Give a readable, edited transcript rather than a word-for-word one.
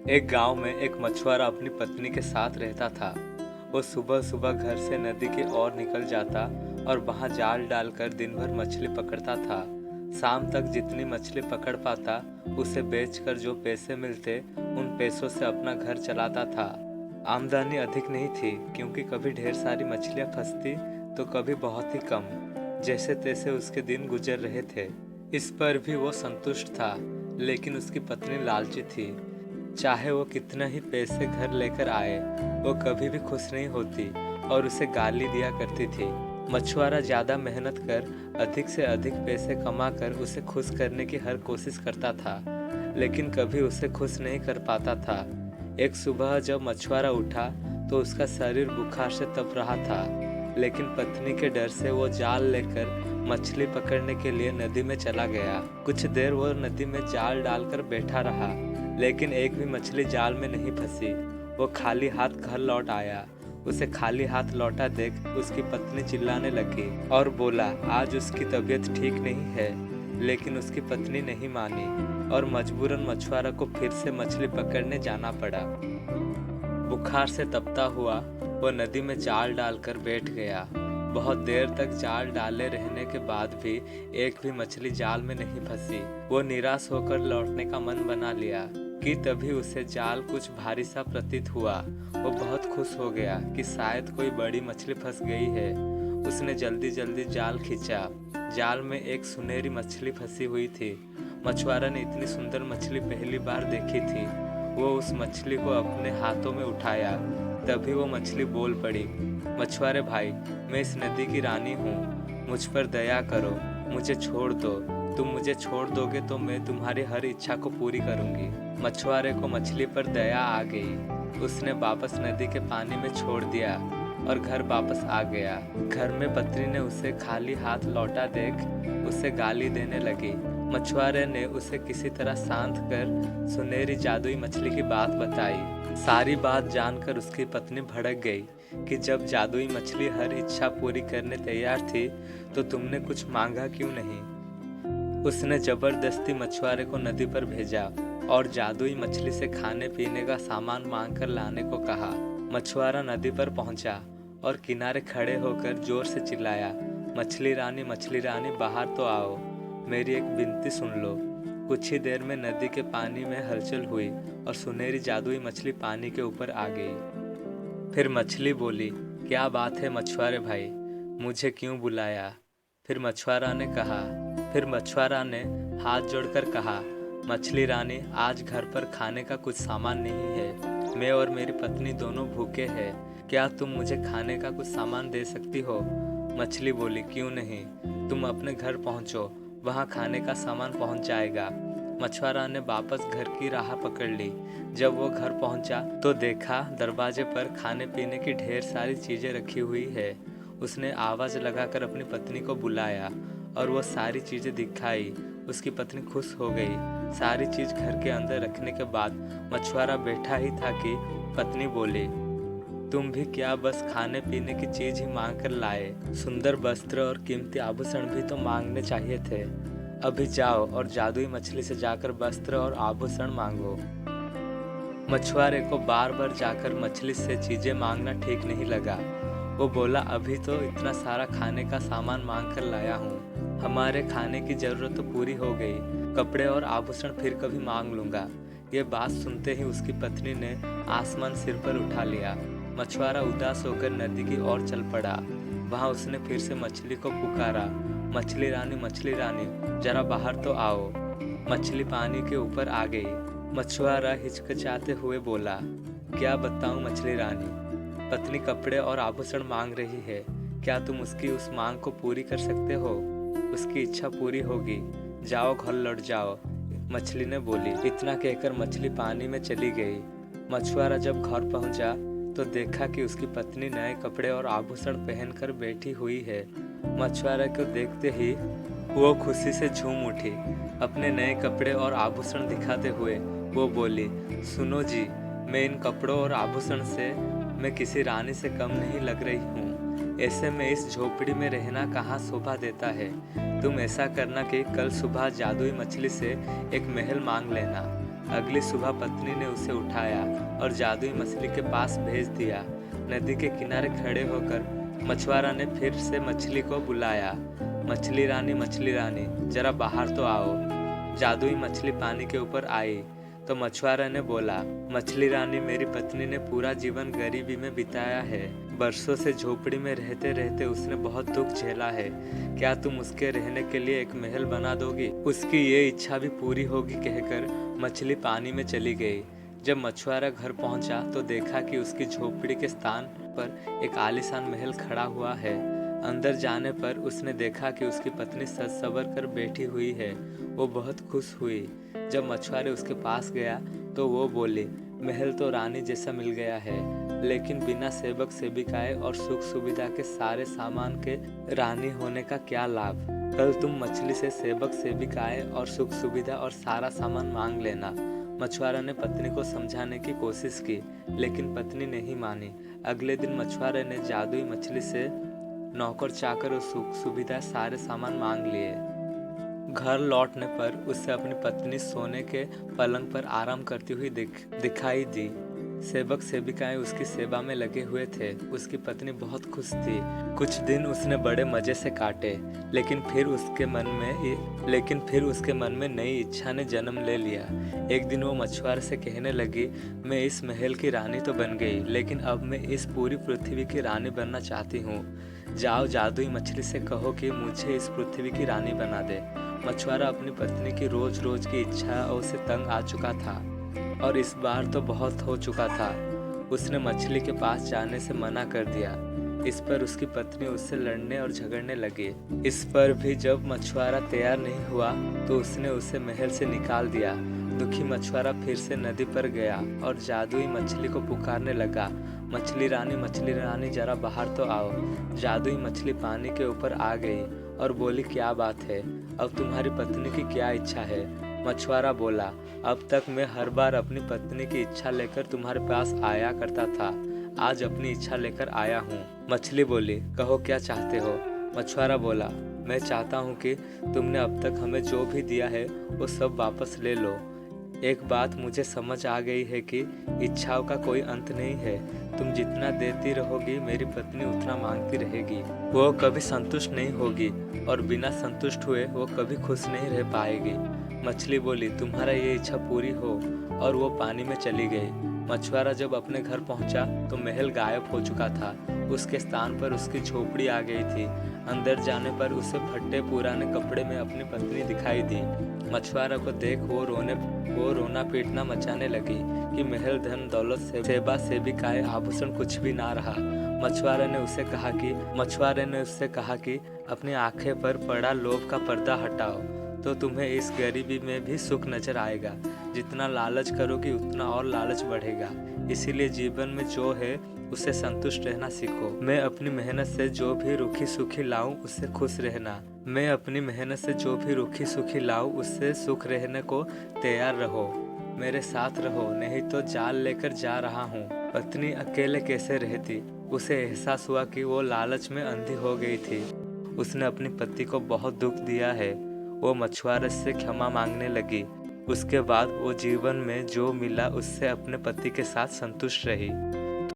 एक गांव में एक मछुआरा अपनी पत्नी के साथ रहता था। वो सुबह सुबह घर से नदी की ओर निकल जाता और वहां जाल डालकर दिन भर मछली पकड़ता था। शाम तक जितनी मछली पकड़ पाता उसे बेचकर जो पैसे मिलते उन पैसों से अपना घर चलाता था। आमदनी अधिक नहीं थी क्योंकि कभी ढेर सारी मछलियां फंसती तो कभी बहुत ही कम। जैसे तैसे उसके दिन गुजर रहे थे। इस पर भी वो संतुष्ट था, लेकिन उसकी पत्नी लालची थी। चाहे वो कितना ही पैसे घर लेकर आए, वो कभी भी खुश नहीं होती और उसे गाली दिया करती थी। मछुआरा ज्यादा मेहनत कर अधिक से अधिक पैसे कमाकर उसे खुश करने की हर कोशिश करता था, लेकिन कभी उसे खुश नहीं कर पाता था। एक सुबह जब मछुआरा उठा तो उसका शरीर बुखार से तप रहा था, लेकिन पत्नी के डर से वो जाल लेकर मछली पकड़ने के लिए नदी में चला गया। कुछ देर वो नदी में जाल डालकर बैठा रहा, लेकिन एक भी मछली जाल में नहीं फंसी। वो खाली हाथ घर लौट आया। उसे खाली हाथ लौटा देख उसकी पत्नी चिल्लाने लगी और बोला आज उसकी तबीयत ठीक नहीं है, लेकिन उसकी पत्नी नहीं मानी और मजबूरन मछुआरा को फिर से मछली पकड़ने जाना पड़ा। बुखार से तपता हुआ वो नदी में जाल डालकर बैठ गया। बहुत देर तक जाल डाले रहने के बाद भी एक भी मछली जाल में नहीं फंसी। वो निराश होकर लौटने का मन बना लिया कि तभी उसे जाल कुछ भारी सा प्रतीत हुआ। वो बहुत खुश हो गया कि शायद कोई बड़ी मछली फंस गई है। उसने जल्दी जल्दी जाल खींचा। जाल में एक सुनहरी मछली फंसी हुई थी। मछुआरा ने इतनी सुंदर मछली पहली बार देखी थी। वो उस मछली को अपने हाथों में उठाया। तभी वो मछली बोल पड़ी, मछुआरे भाई, मैं इस नदी की रानी हूँ, मुझ पर दया करो, मुझे छोड़ दो। तुम मुझे छोड़ दोगे तो मैं तुम्हारी हर इच्छा को पूरी करूंगी। मछुआरे को मछली पर दया आ गई। उसने वापस नदी के पानी में छोड़ दिया और घर वापस आ गया। घर में पत्नी ने उसे खाली हाथ लौटा देख उसे गाली देने लगी। मछुआरे ने उसे किसी तरह शांत कर सुनहरी जादुई मछली की बात बताई। सारी बात जानकर उसकी पत्नी भड़क गई कि जब जादुई मछली हर इच्छा पूरी करने तैयार थी तो तुमने कुछ मांगा क्यों नहीं। उसने जबरदस्ती मछुआरे को नदी पर भेजा और जादुई मछली से खाने पीने का सामान मांगकर लाने को कहा। मछुआरा नदी पर पहुंचा और किनारे खड़े होकर जोर से चिल्लाया, मछली रानी बाहर तो आओ, मेरी एक विनती सुन लो। कुछ ही देर में नदी के पानी में हलचल हुई और सुनहरी जादुई मछली पानी के ऊपर आ गई। फिर मछली बोली, क्या बात है मछुआरे भाई, मुझे क्यों बुलाया। फिर मछुआरा ने हाथ जोड़कर कहा, मछली रानी, आज घर पर खाने का कुछ सामान नहीं है। मैं और मेरी पत्नी दोनों भूखे हैं। क्या तुम मुझे खाने का कुछ सामान दे सकती हो। मछली बोली, क्यों नहीं, तुम अपने घर पहुंचो, वहां खाने का सामान पहुंच जाएगा। मछुआरा ने वापस घर की राह पकड़ ली। जब वो घर पहुंचा तो देखा दरवाजे पर खाने पीने की ढेर सारी चीजें रखी हुई है। उसने आवाज लगाकर अपनी पत्नी को बुलाया और वो सारी चीजें दिखाई। उसकी पत्नी खुश हो गई। सारी चीज घर के अंदर रखने के बाद मछुआरा बैठा ही था कि पत्नी बोली, तुम भी क्या बस खाने पीने की चीज ही मांग कर लाए। सुंदर वस्त्र और कीमती आभूषण भी तो मांगने चाहिए थे। अभी जाओ और जादुई मछली से जाकर वस्त्र और आभूषण मांगो। मछुआरे को बार बार जाकर मछली से चीजें मांगना ठीक नहीं लगा। वो बोला, अभी तो इतना सारा खाने का सामान मांग कर लाया हूँ, हमारे खाने की जरूरत तो पूरी हो गई, कपड़े और आभूषण फिर कभी मांग लूंगा। ये बात सुनते ही उसकी पत्नी ने आसमान सिर पर उठा लिया। मछुआरा उदास होकर नदी की ओर चल पड़ा। वहां उसने फिर से मछली को पुकारा, मछली रानी, जरा बाहर तो आओ। मछली पानी के ऊपर आ गई। मछुआरा हिचकिचाते हुए बोला, क्या बताऊं मछली रानी, पत्नी कपड़े और आभूषण मांग रही है, क्या तुम उसकी उस मांग को पूरी कर सकते हो। उसकी इच्छा पूरी होगी, जाओ घर लौट जाओ, मछली ने बोली। इतना कहकर मछली पानी में चली गई। मछुआरा जब घर पहुंचा तो देखा कि उसकी पत्नी नए कपड़े और आभूषण पहनकर बैठी हुई है। मछुआरे को देखते ही वो खुशी से झूम उठी। अपने नए कपड़े और आभूषण दिखाते हुए वो बोली, सुनो जी, मैं इन कपड़ों और आभूषण से मैं किसी रानी से कम नहीं लग रही हूँ। ऐसे में इस झोपड़ी में रहना कहाँ शोभा देता है। तुम ऐसा करना कि कल सुबह जादुई मछली से एक महल मांग लेना। अगली सुबह पत्नी ने उसे उठाया और जादुई मछली के पास भेज दिया। नदी के किनारे खड़े होकर मछुआरा ने फिर से मछली को बुलाया, मछली रानी जरा बाहर तो आओ। जादुई मछली पानी के ऊपर आई तो मछुआरा ने बोला, मछली रानी, मेरी पत्नी ने पूरा जीवन गरीबी में बिताया है। बरसों से झोपड़ी में रहते रहते उसने बहुत दुख झेला है। क्या तुम उसके रहने के लिए एक महल बना दोगी? उसकी ये इच्छा भी पूरी होगी कहकर मछली पानी में चली गई। जब मछुआरा घर पहुंचा तो देखा कि उसकी झोपड़ी के स्थान पर एक आलीशान महल खड़ा हुआ है। अंदर जाने पर उसने देखा कि उसकी पत्नी सज संवर कर बैठी हुई है। वो बहुत खुश हुई। जब मछुआरे उसके पास गया तो वो बोली, महल तो रानी जैसा मिल गया है, लेकिन बिना सेवक सेविकाएं और सुख सुविधा के सारे सामान के रानी होने का क्या लाभ? कल तुम मछली से सेवक सेविकाएं और सुख सुविधा और सारा सामान मांग लेना। मछुआरा ने पत्नी को समझाने की कोशिश की, लेकिन पत्नी नहीं मानी। अगले दिन मछुआरे ने जादुई मछली से नौकर चाकर और सुख सुविधा सारे सामान मांग लिए। घर लौटने पर उसे अपनी पत्नी सोने के पलंग पर आराम करती हुई दिखाई दी। सेवक सेविकाएं उसकी सेवा में लगे हुए थे। उसकी पत्नी बहुत खुश थी। कुछ दिन उसने बड़े मजे से काटे, लेकिन फिर उसके मन में नई इच्छा ने जन्म ले लिया। एक दिन वो मछुआरे से कहने लगी, मैं इस महल की रानी तो बन गई, लेकिन अब मैं इस पूरी पृथ्वी की रानी बनना चाहती हूँ। जाओ जादुई मछली से कहो कि मुझे इस पृथ्वी की रानी बना दे। मछुआरा अपनी पत्नी की रोज रोज की इच्छा से तंग आ चुका था और इस बार तो बहुत हो चुका था। उसने मछली के पास जाने से मना कर दिया। इस पर उसकी पत्नी उससे लड़ने और झगड़ने लगी। इस पर भी जब मछुआरा तैयार नहीं हुआ तो उसने उसे महल से निकाल दिया। दुखी मछुआरा फिर से नदी पर गया और जादुई मछली को पुकारने लगा, मछली रानी जरा बाहर तो आओ। जादुई मछली पानी के ऊपर आ गई और बोली, क्या बात है, अब तुम्हारी पत्नी की क्या इच्छा है? मछुआरा बोला, अब तक मैं हर बार अपनी पत्नी की इच्छा लेकर तुम्हारे पास आया करता था, आज अपनी इच्छा लेकर आया हूँ। मछली बोली, कहो क्या चाहते हो? मछुआरा बोला, मैं चाहता हूँ कि तुमने अब तक हमें जो भी दिया है वो सब वापस ले लो। एक बात मुझे समझ आ गई है कि इच्छाओं का कोई अंत नहीं है। तुम जितना देती रहोगी मेरी पत्नी उतना मांगती रहेगी। वो कभी संतुष्ट नहीं होगी और बिना संतुष्ट हुए वो कभी खुश नहीं रह पाएगी। मछली बोली, तुम्हारा ये इच्छा पूरी हो, और वो पानी में चली गई। मछुआरा जब अपने घर पहुंचा तो महल गायब हो चुका था। उसके स्थान पर उसकी झोपड़ी आ गई थी। अंदर जाने पर उसे फटे पुराने कपड़े में अपनी पत्नी दिखाई दी। मछुआरा को देख वो रोना पीटना मचाने लगी कि महल, धन दौलत, सेवा सेविकाएं, आभूषण कुछ भी ना रहा। मछुआरे ने उससे कहा कि अपनी आंखें पर पड़ा लोभ का पर्दा हटाओ तो तुम्हें इस गरीबी में भी सुख नजर आएगा। जितना लालच करोगी उतना और लालच बढ़ेगा। इसीलिए जीवन में जो है उससे संतुष्ट रहना सीखो। मैं अपनी मेहनत से जो भी रूखी सूखी लाऊं उससे खुश रहना। मैं अपनी मेहनत से जो भी रूखी सूखी लाऊं उससे सुख रहने को तैयार रहो। मेरे साथ रहो, नहीं तो जाल लेकर जा रहा हूँ। पत्नी अकेले कैसे रहती? उसे एहसास हुआ कि वो लालच में अंधी हो गई थी। उसने अपनी पति को बहुत दुख दिया है। वो मछुआरे से क्षमा मांगने लगी। उसके बाद वो जीवन में जो मिला उससे अपने पति के साथ संतुष्ट रही।